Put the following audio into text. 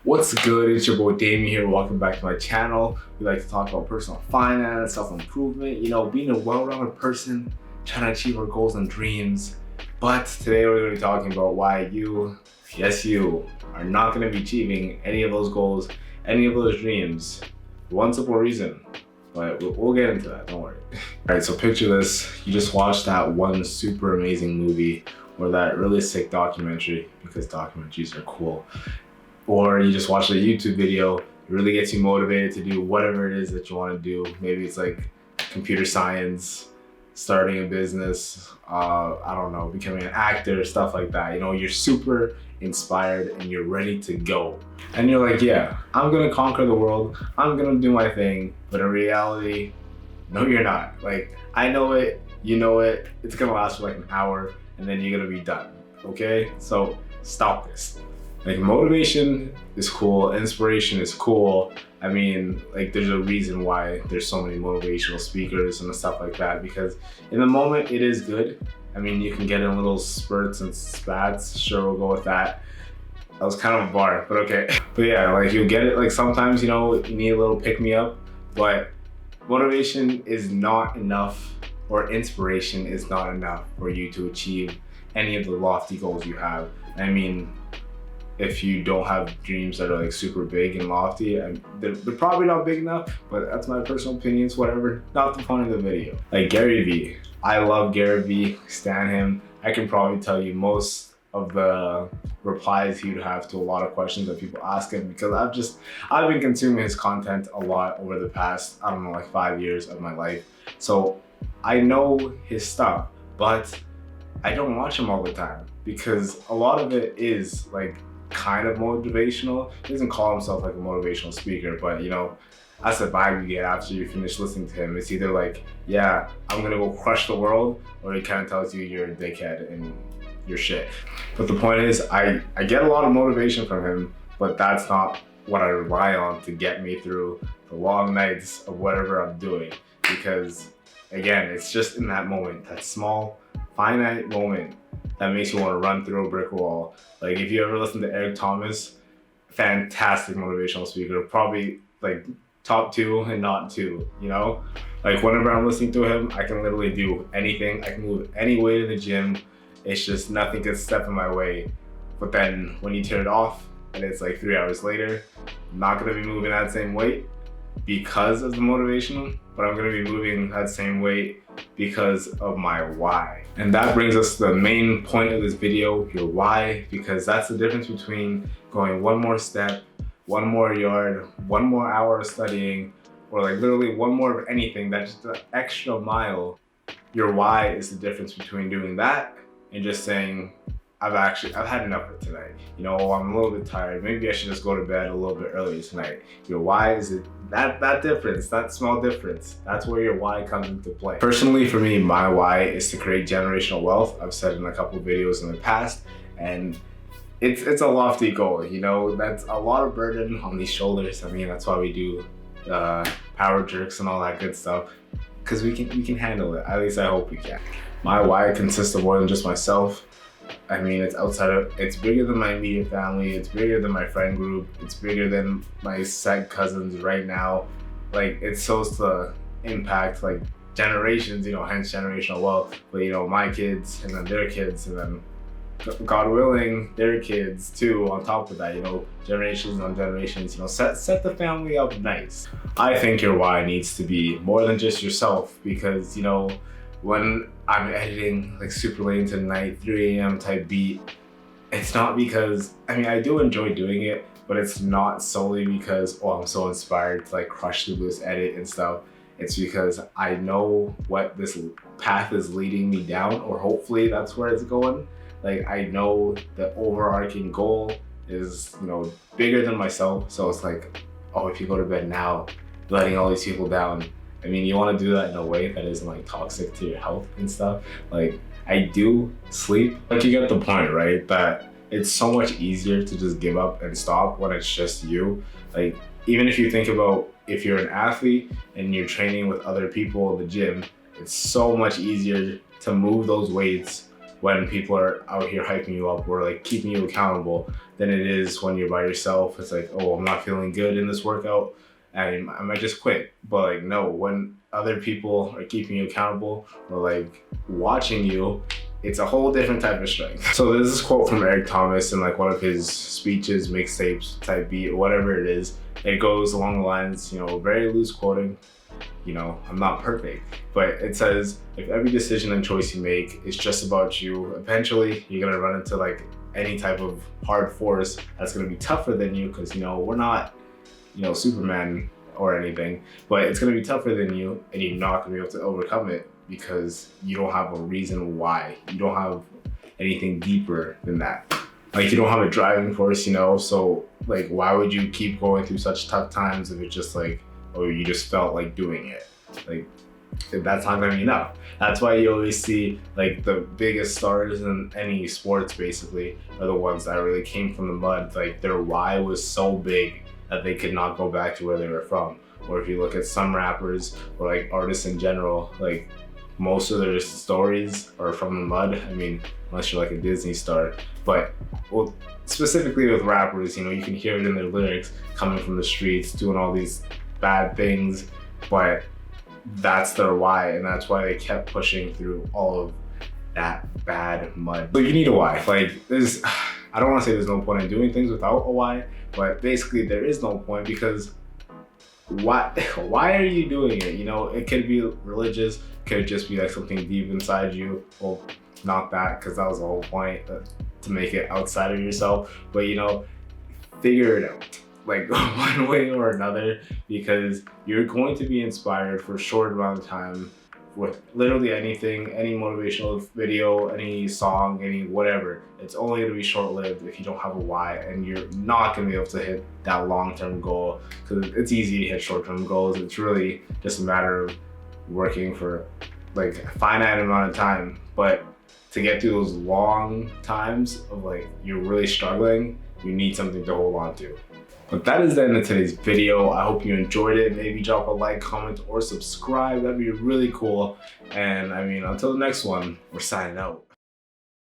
What's good? It's your boy Damien here. Welcome back to my channel. We like to talk about personal finance, self-improvement, being a well-rounded person, trying to achieve our goals and dreams. But today we're going to be talking about why you, yes you, are not going to be achieving any of those goals, any of those dreams. For one simple reason. But we'll get into that, don't worry. All right, so picture this. You just watched that one super amazing movie or that really sick documentary, because documentaries are cool. Or you just watched a YouTube video, it really gets you motivated to do whatever it is that you want to do. Maybe it's like computer science, starting a business, I don't know, becoming an actor, stuff like that. You're super inspired and you're ready to go. And you're like, yeah, I'm gonna conquer the world, I'm gonna do my thing. But in reality, no, you're not. Like, I know it, you know it, it's gonna last for like an hour and then you're gonna be done, okay? So stop this. Like, motivation is cool, inspiration is cool. I mean, like, there's a reason why there's so many motivational speakers and stuff like that, because in the moment it is good. I mean, you can get in little spurts and spats, sure, we'll go with that. That was kind of a bar, but okay. But yeah, like, you'll get it, like, sometimes, you need a little pick-me-up, but motivation is not enough, or inspiration is not enough for you to achieve any of the lofty goals you have. I mean, if you don't have dreams that are like super big and lofty, and they're probably not big enough, but that's my personal opinions, whatever. Not the point of the video. Like Gary Vee. I love Gary Vee, stan him. I can probably tell you most of the replies he would have to a lot of questions that people ask him, because I've been consuming his content a lot over the past, I don't know, like 5 years of my life. So I know his stuff, but I don't watch him all the time, because a lot of it is like kind of motivational. He doesn't call himself like a motivational speaker, but that's the vibe you get after you finish listening to him. It's either like, yeah, I'm gonna go crush the world, or he kind of tells you you're a dickhead and you're shit. But the point is, I get a lot of motivation from him, but that's not what I rely on to get me through the long nights of whatever I'm doing. Because again, it's just in that moment, that small, finite moment, that makes you want to run through a brick wall. Like, if you ever listen to Eric Thomas, fantastic motivational speaker, probably like top 2 and not 2, Like, whenever I'm listening to him, I can literally do anything. I can move any weight in the gym. It's just nothing can step in my way. But then when you turn it off and it's like 3 hours later, I'm not gonna be moving that same weight because of the motivational, but I'm gonna be moving that same weight because of my why. And that brings us to the main point of this video, your why, because that's the difference between going one more step, one more yard, one more hour of studying, or like literally one more of anything. That's just an extra mile. Your why is the difference between doing that and just saying, I've had enough for tonight. I'm a little bit tired. Maybe I should just go to bed a little bit earlier tonight. Your why is that difference, that small difference. That's where your why comes into play. Personally, for me, my why is to create generational wealth. I've said in a couple of videos in the past, and it's a lofty goal. That's a lot of burden on these shoulders. I mean, that's why we do power jerks and all that good stuff, because we can handle it. At least I hope we can. My why consists of more than just myself. I mean, it's bigger than my immediate family, it's bigger than my friend group, it's bigger than my said cousins right now. Like, it's supposed to impact like generations, hence generational wealth. But my kids, and then their kids, and then God willing, their kids too on top of that, generations on generations, set the family up nice. I think your why needs to be more than just yourself, because when I'm editing like super late into the night, 3 a.m. type beat, it's not because, I do enjoy doing it, but it's not solely because, I'm so inspired to like crush through this edit and stuff. It's because I know what this path is leading me down, or hopefully that's where it's going. Like, I know the overarching goal is, bigger than myself. So it's like, if you go to bed now, letting all these people down, you want to do that in a way that isn't like toxic to your health and stuff. Like, I do sleep. Like, you get the point, right? That it's so much easier to just give up and stop when it's just you. Like, even if you think about if you're an athlete and you're training with other people in the gym, it's so much easier to move those weights when people are out here hyping you up or like keeping you accountable than it is when you're by yourself. It's like, oh, I'm not feeling good in this workout, and I might just quit. But like, no, when other people are keeping you accountable or like watching you, it's a whole different type of strength. So there's this quote from Eric Thomas in like one of his speeches, mixtapes, type beat, or whatever it is. It goes along the lines, very loose quoting, I'm not perfect, but it says, if every decision and choice you make is just about you, eventually you're gonna run into like any type of hard force that's gonna be tougher than you, because we're not, Superman or anything, but it's gonna be tougher than you, and you're not gonna be able to overcome it because you don't have a reason why. You don't have anything deeper than that. Like, you don't have a driving force, so like, why would you keep going through such tough times if it's just like, oh, you just felt like doing it? Like, that's not gonna be enough. That's why you always see like the biggest stars in any sports basically are the ones that really came from the mud. Like, their why was so big that they could not go back to where they were from. Or if you look at some rappers or like artists in general, like most of their stories are from the mud. I mean, unless you're like a Disney star, but well, specifically with rappers, you can hear it in their lyrics, coming from the streets, doing all these bad things, but that's their why, and that's why they kept pushing through all of that bad mud. So you need a why. Like, I don't want to say there's no point in doing things without a why, but basically there is no point, because why are you doing it? It could be religious, could just be like something deep inside you. Well, not that, because that was the whole point, to make it outside of yourself. But figure it out, like one way or another, because you're going to be inspired for a short amount of time with literally anything, any motivational video, any song, any whatever. It's only going to be short-lived if you don't have a why, and you're not going to be able to hit that long-term goal, because it's easy to hit short-term goals. It's really just a matter of working for like a finite amount of time, but to get through those long times of like you're really struggling, you need something to hold on to. But that is the end of today's video. I hope you enjoyed it. Maybe drop a like, comment, or subscribe. That'd be really cool. And I mean, until the next one, we're signing out.